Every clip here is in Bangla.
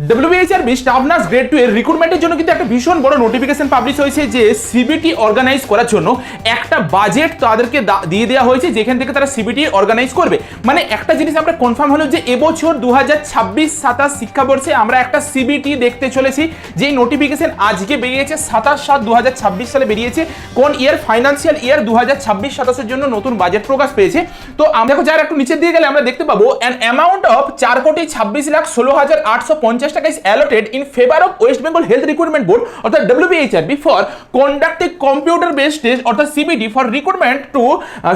WBHRB স্টাফ নার্স গ্রেড 2 এর রিক্রুটমেন্টের জন্য কিন্তু একটা ভীষণ বড় নোটিফিকেশন পাবলিশ হয়েছে যে সিবিটি অর্গানাইজ করার জন্য একটা বাজেট তাদেরকে দিয়ে দেওয়া হয়েছে যেখান থেকে তারা সিবিটি অর্গানাইজ করবে। মানে একটা জিনিস আমরা কনফার্ম হলো যে এবছর 2026-27 শিক্ষাবর্ষে আমরা একটা সিবিটি দেখতে চলেছি। যেই নোটিফিকেশন আজকে বেরিয়েছে 27/7/2026 সালে বেরিয়েছে। কোন ইয়ার? ফাইন্যান্সিয়াল ইয়ার 2026-27 এর জন্য নতুন বাজেট প্রকাশ পেয়েছে। তো আমরা দেখো যারা একটু নিচের দিকে গেলে আমরা দেখতে পাবো অ্যান অ্যামাউন্ট অফ 4,26,16,850 টাকা is allotted in favor of West Bengal Health Recruitment Board অর্থাৎ WBHRB for conducting computer based test অর্থাৎ CBT for recruitment to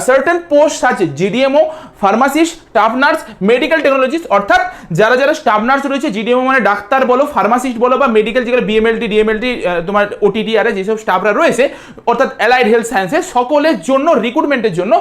certain posts such as GDMO, pharmacist, staff nurse, medical technologist অর্থাৎ যারা যারা স্টাফ নার্স রয়েছে, জিডিএমও মানে ডাক্তার বলো, ফার্মাসিস্ট বলো বা মেডিকেল যেগুলো বিএমএলটি ডিএমএলটি তোমার ওটিটিআর যেসব স্টাফরা রয়েছে অর্থাৎ অ্যালাইড হেলথ সায়েন্সের সকলের জন্য রিক্রুটমেন্টের জন্য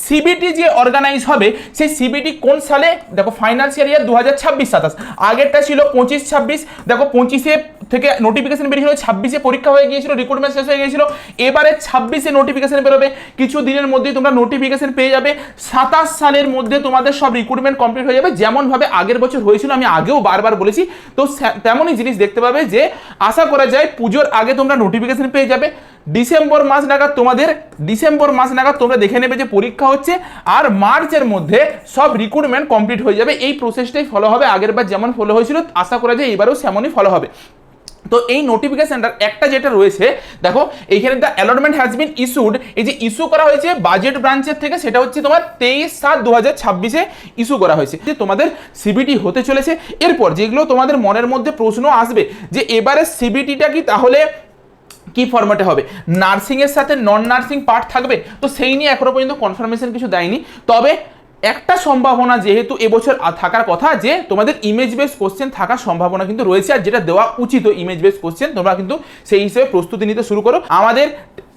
সিবিটি যে অর্গানাইজ হবে সেই সিবিটি কোন সালে? দেখো ফাইন্যান্সিয়াল ইয়ার 2026-27, আগেরটা ছিল 25-26। দেখো 25-এ থেকে নোটিফিকেশন বেরিয়েছিল, 26-এ পরীক্ষা হয়ে গিয়েছিল, রিক্রুটমেন্ট শেষ হয়ে গিয়েছিল। এবারে 26-এ নোটিফিকেশন বেরোবে, কিছু দিনের মধ্যেই তোমরা নোটিফিকেশন পেয়ে যাবে। 27 সালের মধ্যে তোমাদের সব রিক্রুটমেন্ট কমপ্লিট হয়ে যাবে, যেমন ভাবে আগের বছর হয়েছিল, আমি আগেও বারবার বলেছি। তো তেমনই জিনিস দেখতে পাবে যে আশা করা যায় পুজোর আগে তোমরা নোটিফিকেশন পেয়ে যাবে। ডিসেম্বর মাস নাগাদ তোমরা দেখে নেবে যে পরীক্ষা হচ্ছে, আর মার্চের মধ্যে সব রিক্রুটমেন্ট কমপ্লিট হয়ে যাবে। এই প্রসেসটাই ফলো হবে, আগের বার যেমন ফলো হয়েছিল আশা করা যায় এবারেও সেমনই ফলো হবে। তো এই নোটিফিকেশনটার একটা যেটা রয়েছে দেখো এইখানে the allotment has been issued, এই যে ইস্যু করা হয়েছে বাজেট ব্রাঞ্চের থেকে, সেটা হচ্ছে তোমার 23/7/2026-এ ইস্যু করা হয়েছে যে তোমাদের সিবিটি হতে চলেছে। এরপর যেগুলো তোমাদের মনের মধ্যে প্রশ্ন আসবে যে এবারে সিবিটিটা কি তাহলে কি ফরম্যাটে হবে, নার্সিং এর সাথে নন নার্সিং পার্ট থাকবে, তো সেই নিয়ে এখনো পর্যন্ত কনফার্মেশন কিছু দেয়নি। তবে একটা সম্ভাবনা যেহেতু এবছর থাকার কথা যে তোমাদের ইমেজ বেস কোশ্চেন থাকার সম্ভাবনা কিন্তু রয়েছে, আর যেটা দেওয়া উচিত ইমেজ বেস কোশ্চেন, তোমরা কিন্তু সেই হিসেবে প্রস্তুতি নিতে শুরু করো। আমাদের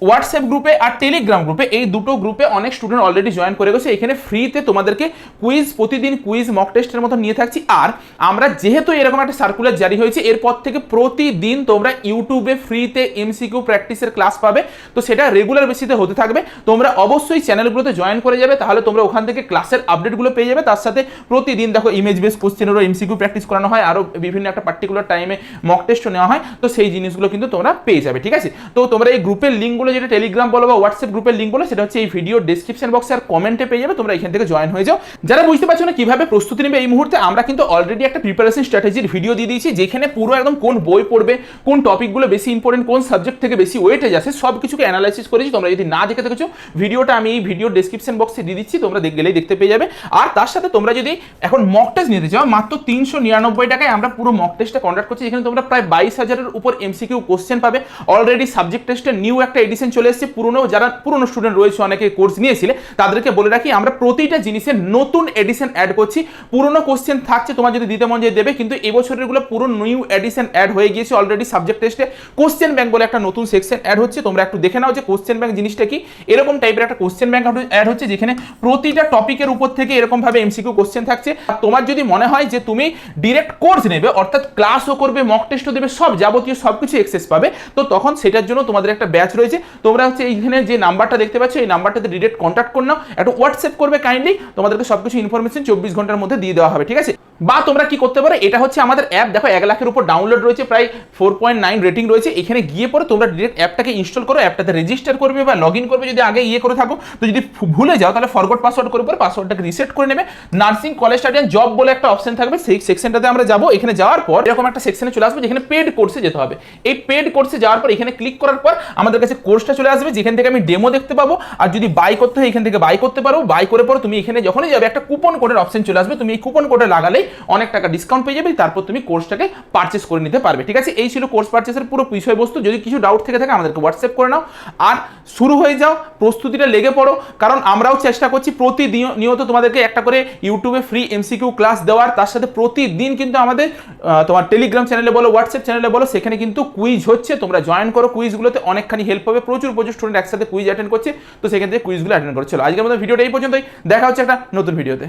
হোয়াটসঅ্যাপ গ্রুপে আর টেলিগ্রাম গ্রুপে, এই দুটো গ্রুপে অনেক স্টুডেন্ট অলরেডি জয়েন করে গেছে। এখানে ফ্রিতে তোমাদেরকে কুইজ, প্রতিদিন কুইজ মক টেস্টের মতো নিয়ে থাকছি। আর আমরা যেহেতু এরকম একটা সার্কুলার জারি হয়েছে, এরপর থেকে প্রতিদিন তোমরা ইউটিউবে ফ্রিতে এমসিকিউ প্র্যাকটিসের ক্লাস পাবে। তো সেটা রেগুলার বেসিসে হতে থাকবে। তোমরা অবশ্যই চ্যানেলগুলোতে জয়েন করে যাবে, তাহলে তোমরা ওখান থেকে ক্লাসের আপডেটগুলো পেয়ে যাবে। তার সাথে প্রতিদিন দেখো ইমেজ বেস কোশ্চেনেরও এমসিকিউ প্র্যাকটিস করানো হয়, আরও বিভিন্ন একটা পার্টিকুলার টাইমে মক টেস্টও নেওয়া হয়। তো সেই জিনিসগুলো কিন্তু তোমরা পেয়ে যাবে, ঠিক আছে? তো তোমরা এই গ্রুপের লিঙ্কগুলো, যেটা টেলিগ্রাম বলো বা হোয়াটসঅ্যাপ গ্রুপের লিঙ্ক বলো, সেটা হচ্ছে এই ভিডিও ডেসক্রিপশন বক্সে আর কমেন্টে পেয়ে যাবে। তোমরা এখান থেকে জয়েন হয়ে যাও। যারা বুঝতে পারছো না কিভাবে প্রস্তুতি নেবে এই মুহূর্তে, আমরা কিন্তু অলরেডি একটা প্রিপারেশন স্ট্র্যাটেজির ভিডিও দিয়ে দিয়েছি, যেখানে পুরো একদম কোন বই পড়বে, কোন টপিকগুলো বেশি ইম্পর্টেন্ট, কোন সাবজেক্ট থেকে বেশি ওয়েটেজ আছে, সব কিছুকে অ্যানালাইসিস করেছি। তোমরা যদি না দেখে থাকছো ভিডিওটা আমি এই ভিডিও ডেসক্রিপশন বক্সে দিয়ে দিচ্ছি, তোমরা গেলেই দেখতে পেয়ে যাবে। আর তার সাথে তোমরা যদি এখন মক টেস্ট নিতে চাও, মাত্র 399 টাকায় আমরা পুরো মক টেস্টটা কন্ডাক্ট করছি। এখানে তোমরা প্রায় 22,000-এর উপর এমসিকিউ কোশ্চেন পাবে। অলরেডি সাবজেক্ট টেস্টের নিউ একটা এডিশন চলে এসেছে। যারা পুরনো স্টুডেন্ট রয়েছে, অনেকে কোর্স নিয়েছিলে, তাদেরকে বলে রাখি আমরা প্রতিটা জিনিসের নতুন এডিশন অ্যাড করছি। পুরনো কোশ্চেন থাকছে, তোমার যদি দিতে মন যায় দেবে, কিন্তু এবছরেরগুলো পুরো নিউ এডিশন অ্যাড হয়ে গিয়েছে। অলরেডি সাবজেক্ট টেস্টে কোশ্চেন ব্যাংক বলে একটা নতুন সেকশন অ্যাড হচ্ছে। তোমরা একটু দেখে নাও যে কোশ্চেন ব্যাংক জিনিসটা কি। এরকম টাইপের একটা কোশ্চেন ব্যাংক অ্যাড হচ্ছে, যেখানে প্রতিটা টপিকের উপর থেকে এরকম ভাবে এমসিকিউ কোশ্চেন থাকছে। তোমার যদি মনে হয় যে তুমি ডিরেক্ট কোর্স নেবে, অর্থাৎ ক্লাসও করবে, মক টেস্টও দেবে, সব যাবতীয় সবকিছু অ্যাক্সেস পাবে, তো তখন সেটার জন্য তোমাদের একটা ব্যাচ রয়েছে। তোমরা হচ্ছে এইখানে যে নাম্বারটা দেখতে পাচ্ছ, এই নাম্বারটাতে ডিরেক্ট কন্ট্যাক্ট করে নাও, একটা হোয়াটসঅ্যাপ করবে কাইন্ডলি, তোমাদেরকে সবকিছু ইনফরমেশন 24 ঘন্টার মধ্যে দিয়ে দেওয়া হবে, ঠিক আছে? বা তোমরা কি করতে পারো, এটা হচ্ছে আমাদের অ্যাপ, দেখো 1 লাখের উপর ডাউনলোড রয়েছে, প্রায় 4.9 রেটিং রয়েছে। এখানে গিয়ে পরে তোমরা ডিরেক্ট অ্যাপটাকে ইনস্টল করো, অ্যাপটাতে রেজিস্টার করবে বা লগ ইন করবে যদি আগে করে থাকো। তো যদি ভুলে যাও তাহলে ফরগট পাসওয়ার্ড করে পরে পাসওয়ার্ডটাকে রিসেট করে নেবে। নার্সিং কলেজ স্টাডিয়াম জব বলে একটা অপশন থাকবে, সেই সেকশনটাতে আমরা যাবো। এখানে যাওয়ার পর এরকম একটা সেকশনে চলে আসবে যেখানে পেড কোর্সে যেতে হবে। এই পেড কোর্সে যাওয়ার পর এখানে ক্লিক করার পর আমাদের কাছে কোর্সটা চলে আসবে, যেখান থেকে আমি ডেমো দেখতে পাবো। আর যদি বাই করতে হয় এখান থেকে বাই করতে পারো। বাই করে পর তুমি এখানে যখনই যাবে একটা কুপন কোডের অপশন চলে আসবে, তুমি এই কুপন কোডে লাগালেই অনেক টাকা ডিসকাউন্ট পেয়ে যাবে। তারপর তুমি কোর্সটাকে পারচেস করে নিতে পারবে, ঠিক আছে? এই ছিল কোর্স পারচেসের পুরো বিষয়বস্তু। যদি কিছু ডাউট থেকে থাকে আমাদেরকে হোয়াটসঅ্যাপ করে নাও, আর শুরু হয়ে যাও, প্রস্তুতিটা লেগে পড়ো। কারণ আমরাও চেষ্টা করছি প্রতিনিয়ত তোমাদেরকে একটা করে ইউটিউবে ফ্রি এমসিকিউ ক্লাস দেওয়ার। তার সাথে প্রতিদিন কিন্তু আমাদের তোমার টেলিগ্রাম চ্যানেলে বলো, হোয়াটসঅ্যাপ চ্যানেলে বলো, সেখানে কিন্তু কুইজ হচ্ছে। তোমরা জয়েন করো, কুইজগুলোতে অনেকখানি হেল্প হবে। প্রচুর স্টুডেন্ট একসাথে কুইজ অ্যাটেন্ড করছে, তো সেখান থেকে কুইজগুলো অ্যাটেন্ড করছে। চলো আজকের মতো ভিডিওটা এই পর্যন্তই, দেখা হচ্ছে একটা নতুন ভিডিওতে।